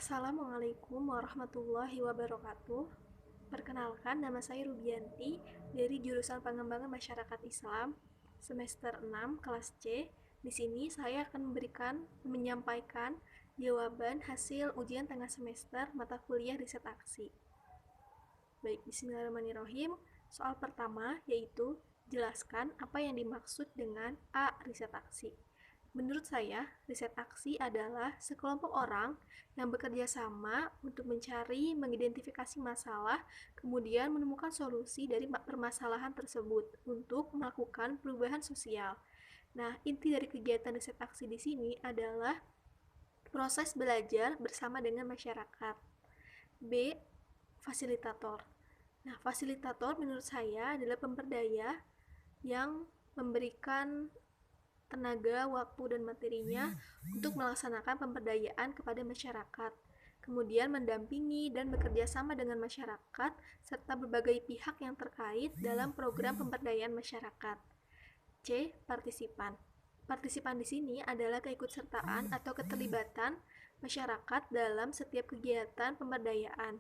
Assalamualaikum warahmatullahi wabarakatuh. Perkenalkan, nama saya Rubianti dari jurusan Pengembangan Masyarakat Islam semester 6 kelas C. Di sini saya akan menyampaikan jawaban hasil ujian tengah semester mata kuliah riset aksi. Baik, bismillahirrahmanirrahim. Soal pertama yaitu jelaskan apa yang dimaksud dengan A. Riset aksi. Menurut saya, riset aksi adalah sekelompok orang yang bekerja sama untuk mencari, mengidentifikasi masalah, kemudian menemukan solusi dari permasalahan tersebut untuk melakukan perubahan sosial. Nah, inti dari kegiatan riset aksi di sini adalah proses belajar bersama dengan masyarakat. B. Fasilitator. Nah, fasilitator menurut saya adalah pemberdaya yang memberikan tenaga, waktu, dan materinya untuk melaksanakan pemberdayaan kepada masyarakat. Kemudian mendampingi dan bekerja sama dengan masyarakat serta berbagai pihak yang terkait dalam program pemberdayaan masyarakat. C. Partisipan. Partisipan di sini adalah keikutsertaan atau keterlibatan masyarakat dalam setiap kegiatan pemberdayaan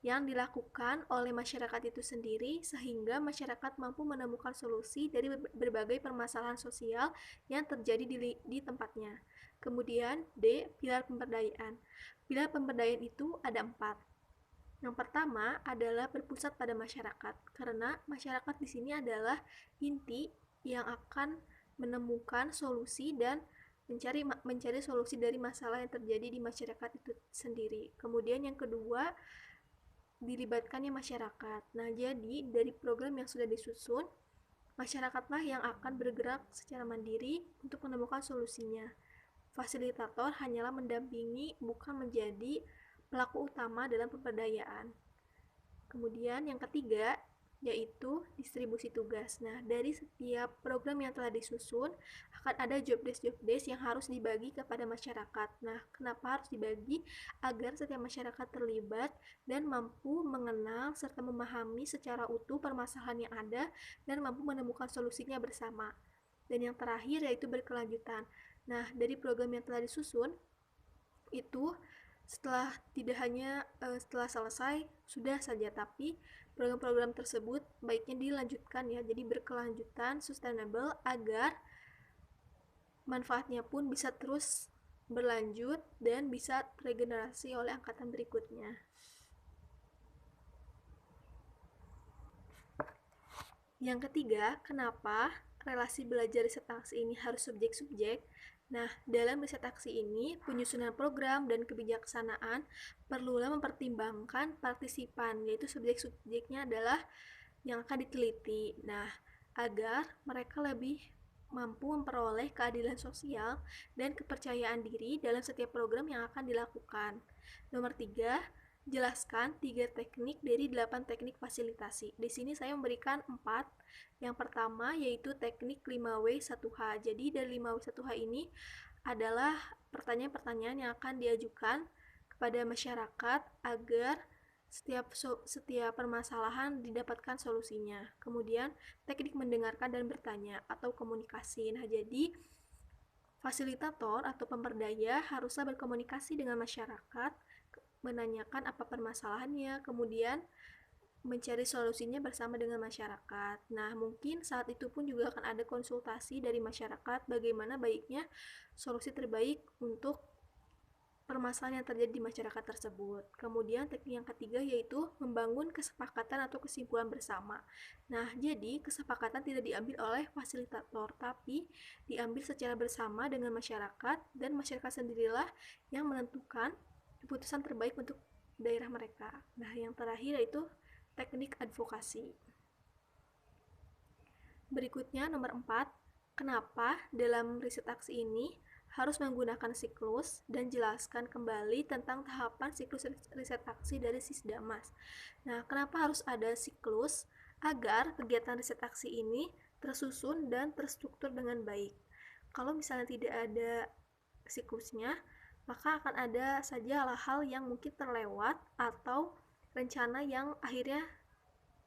yang dilakukan oleh masyarakat itu sendiri sehingga masyarakat mampu menemukan solusi dari berbagai permasalahan sosial yang terjadi di tempatnya. Kemudian D. Pilar pemberdayaan. Pilar pemberdayaan itu ada 4. Yang pertama adalah berpusat pada masyarakat, karena masyarakat di sini adalah inti yang akan menemukan solusi dan mencari solusi dari masalah yang terjadi di masyarakat itu sendiri. Kemudian yang kedua, dilibatkannya masyarakat. Nah, jadi dari program yang sudah disusun, masyarakatlah yang akan bergerak secara mandiri untuk menemukan solusinya. Fasilitator hanyalah mendampingi, bukan menjadi pelaku utama dalam pemberdayaan. Kemudian yang ketiga, yaitu distribusi tugas. Nah, dari setiap program yang telah disusun, akan ada job desk yang harus dibagi kepada masyarakat. Nah, kenapa harus dibagi? Agar setiap masyarakat terlibat dan mampu mengenal serta memahami secara utuh permasalahan yang ada dan mampu menemukan solusinya bersama. Dan yang terakhir yaitu berkelanjutan. Nah, dari program yang telah disusun, itu setelah selesai sudah saja, tapi program-program tersebut baiknya dilanjutkan ya, jadi berkelanjutan, sustainable, agar manfaatnya pun bisa terus berlanjut dan bisa regenerasi oleh angkatan berikutnya. Yang ketiga, kenapa relasi belajar riset aksi ini harus subjek-subjek? Nah, dalam riset aksi ini, penyusunan program dan kebijaksanaan perlulah mempertimbangkan partisipan, yaitu subjek-subjeknya adalah yang akan diteliti. Nah, agar mereka lebih mampu memperoleh keadilan sosial dan kepercayaan diri dalam setiap program yang akan dilakukan. Nomor 3, jelaskan 3 teknik dari 8 teknik fasilitasi. Di sini saya memberikan 4. Yang pertama yaitu teknik 5W1H. Jadi dari 5W1H ini adalah pertanyaan-pertanyaan yang akan diajukan kepada masyarakat agar setiap permasalahan didapatkan solusinya. Kemudian teknik mendengarkan dan bertanya atau komunikasi. Nah, jadi fasilitator atau pemberdaya haruslah berkomunikasi dengan masyarakat, menanyakan apa permasalahannya, kemudian mencari solusinya bersama dengan masyarakat. Nah, mungkin saat itu pun juga akan ada konsultasi dari masyarakat bagaimana baiknya solusi terbaik untuk permasalahan yang terjadi di masyarakat tersebut. Kemudian teknik yang ketiga yaitu membangun kesepakatan atau kesimpulan bersama. Nah, jadi kesepakatan tidak diambil oleh fasilitator, tapi diambil secara bersama dengan masyarakat, dan masyarakat sendirilah yang menentukan keputusan terbaik untuk daerah mereka. Nah, yang terakhir yaitu teknik advokasi. Berikutnya nomor 4, kenapa dalam riset aksi ini harus menggunakan siklus, dan jelaskan kembali tentang tahapan siklus riset aksi dari Sisdamas. Nah, kenapa harus ada siklus? Agar kegiatan riset aksi ini tersusun dan terstruktur dengan baik. Kalau misalnya tidak ada siklusnya, maka akan ada saja hal-hal yang mungkin terlewat atau rencana yang akhirnya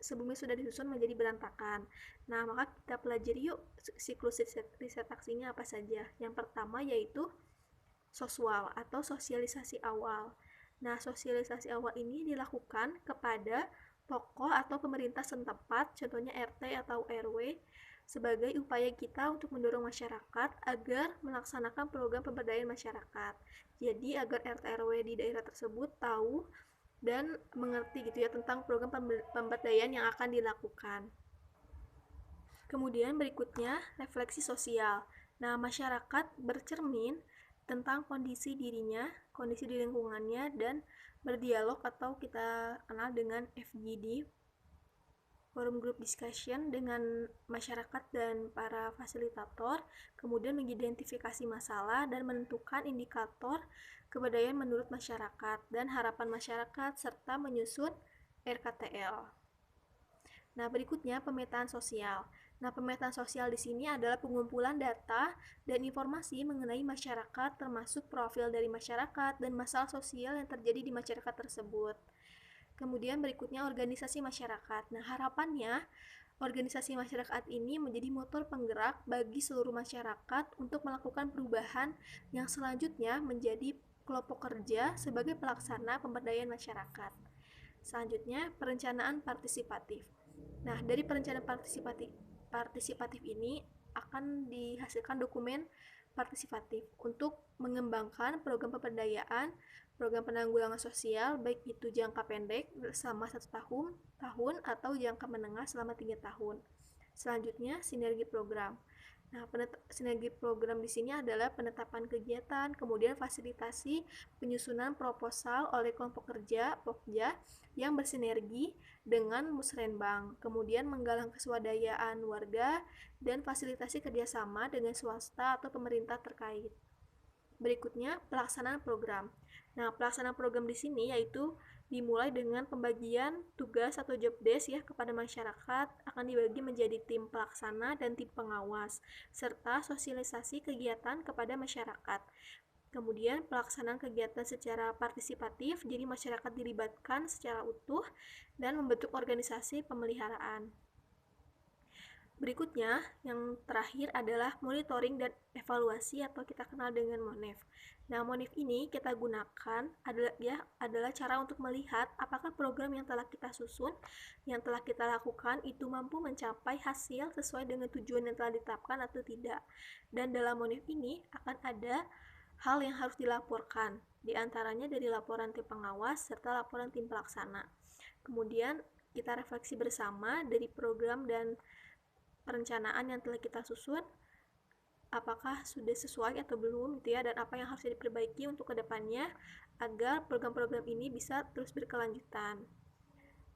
sebelumnya sudah disusun menjadi berantakan. Nah, maka kita pelajari yuk siklus riset aksinya apa saja. Yang pertama yaitu soswal atau sosialisasi awal. Nah, sosialisasi awal ini dilakukan kepada tokoh atau pemerintah setempat, contohnya RT atau RW, sebagai upaya kita untuk mendorong masyarakat agar melaksanakan program pemberdayaan masyarakat. Jadi agar RT RW di daerah tersebut tahu dan mengerti gitu ya tentang program pemberdayaan yang akan dilakukan. Kemudian berikutnya refleksi sosial. Nah, masyarakat bercermin tentang kondisi dirinya, kondisi di lingkungannya, dan berdialog atau kita kenal dengan FGD, forum group discussion, dengan masyarakat dan para fasilitator, kemudian mengidentifikasi masalah dan menentukan indikator keberdayaan menurut masyarakat dan harapan masyarakat, serta menyusun RKTL. Nah, berikutnya pemetaan sosial. Nah, pemetaan sosial di sini adalah pengumpulan data dan informasi mengenai masyarakat, termasuk profil dari masyarakat dan masalah sosial yang terjadi di masyarakat tersebut. Kemudian berikutnya organisasi masyarakat. Nah, harapannya organisasi masyarakat ini menjadi motor penggerak bagi seluruh masyarakat untuk melakukan perubahan yang selanjutnya menjadi kelompok kerja sebagai pelaksana pemberdayaan masyarakat. Selanjutnya, perencanaan partisipatif. Nah, dari perencanaan partisipatif ini akan dihasilkan dokumen partisipatif untuk mengembangkan program pemberdayaan, program penanggulangan sosial, baik itu jangka pendek selama 1 tahun atau jangka menengah selama 3 tahun. Selanjutnya, sinergi program. Nah, sinergi program di sini adalah penetapan kegiatan, kemudian fasilitasi penyusunan proposal oleh kelompok kerja (Pokja) yang bersinergi dengan Musrenbang, kemudian menggalang keswadayaan warga dan fasilitasi kerjasama dengan swasta atau pemerintah terkait. Berikutnya, pelaksanaan program. Nah, pelaksanaan program di sini yaitu dimulai dengan pembagian tugas atau job desk ya kepada masyarakat, akan dibagi menjadi tim pelaksana dan tim pengawas, serta sosialisasi kegiatan kepada masyarakat. Kemudian pelaksanaan kegiatan secara partisipatif, jadi masyarakat dilibatkan secara utuh dan membentuk organisasi pemeliharaan. Berikutnya, yang terakhir adalah monitoring dan evaluasi atau kita kenal dengan MONEF. Nah, MONEF ini kita gunakan adalah cara untuk melihat apakah program yang telah kita susun, yang telah kita lakukan itu mampu mencapai hasil sesuai dengan tujuan yang telah ditetapkan atau tidak. Dan dalam MONEF ini akan ada hal yang harus dilaporkan, diantaranya dari laporan tim pengawas serta laporan tim pelaksana. Kemudian kita refleksi bersama dari program dan perencanaan yang telah kita susun, apakah sudah sesuai atau belum gitu ya, dan apa yang harus diperbaiki untuk kedepannya agar program-program ini bisa terus berkelanjutan.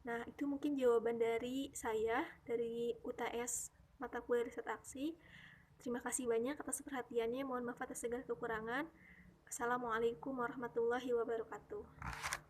Nah, itu mungkin jawaban dari saya dari UTS mata kuliah riset aksi. Terima kasih banyak atas perhatiannya, mohon maaf atas segala kekurangan. Assalamualaikum warahmatullahi wabarakatuh.